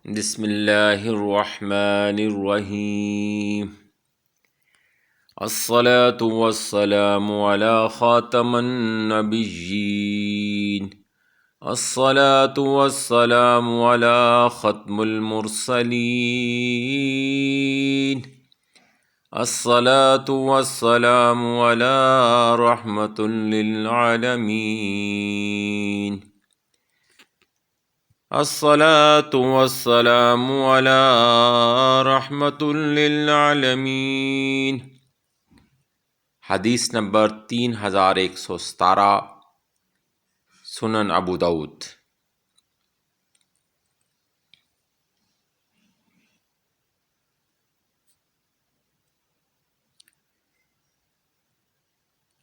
بسم اللہ الرحمن الرحیم الصلاة والسلام علی خاتم النبیین الصلاة والسلام علی ختم المرسلین الصلاة والسلام علی رحمة للعالمین الصلاة والسلام علی رحمة للعالمین۔ حدیث نمبر 3117، سنن ابو داؤد۔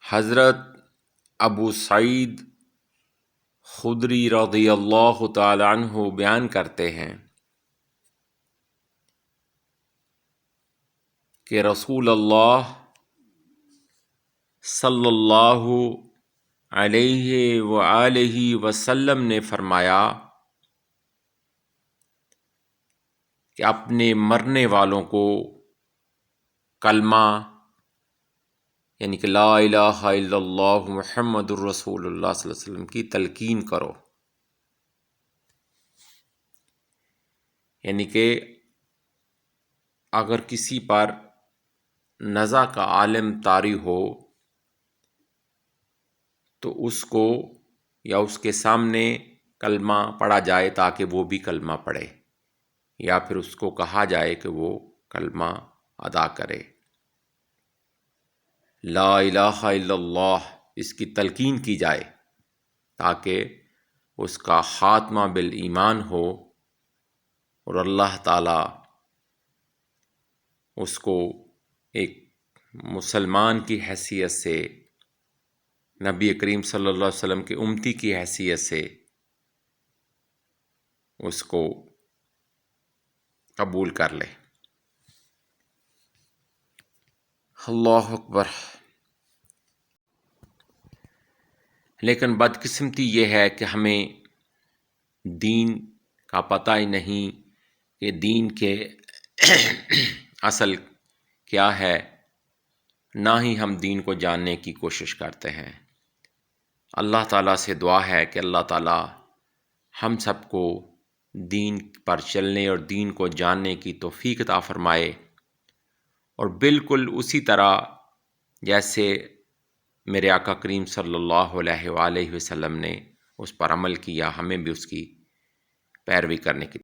حضرت ابو سعید خدری رضی اللہ تعالی عنہ بیان کرتے ہیں کہ رسول اللہ صلی اللہ علیہ وآلہ وسلم نے فرمایا کہ اپنے مرنے والوں کو کلمہ یعنی کہ لا الہ الا اللہ محمد الرسول اللہ صلی اللہ علیہ وسلم کی تلقین کرو، یعنی کہ اگر کسی پر نزع کا عالم طاری ہو تو اس کو یا اس کے سامنے کلمہ پڑھا جائے تاکہ وہ بھی کلمہ پڑھے، یا پھر اس کو کہا جائے کہ وہ کلمہ ادا کرے۔ لا الہ الا اللہ اس کی تلقین کی جائے تاکہ اس کا خاتمہ بالایمان ہو اور اللہ تعالی اس کو ایک مسلمان کی حیثیت سے، نبی کریم صلی اللہ علیہ وسلم کے امتی کی حیثیت سے اس کو قبول کر لے۔ اللہ اکبر۔ لیکن بدقسمتی یہ ہے کہ ہمیں دین کا پتہ ہی نہیں کہ دین کے اصل کیا ہے، نہ ہی ہم دین کو جاننے کی کوشش کرتے ہیں۔ اللہ تعالیٰ سے دعا ہے کہ اللہ تعالیٰ ہم سب کو دین پر چلنے اور دین کو جاننے کی توفیق عطا فرمائے، اور بالکل اسی طرح جیسے میرے آقا کریم صلی اللہ علیہ وآلہ وسلم نے اس پر عمل کیا، ہمیں بھی اس کی پیروی کرنے کی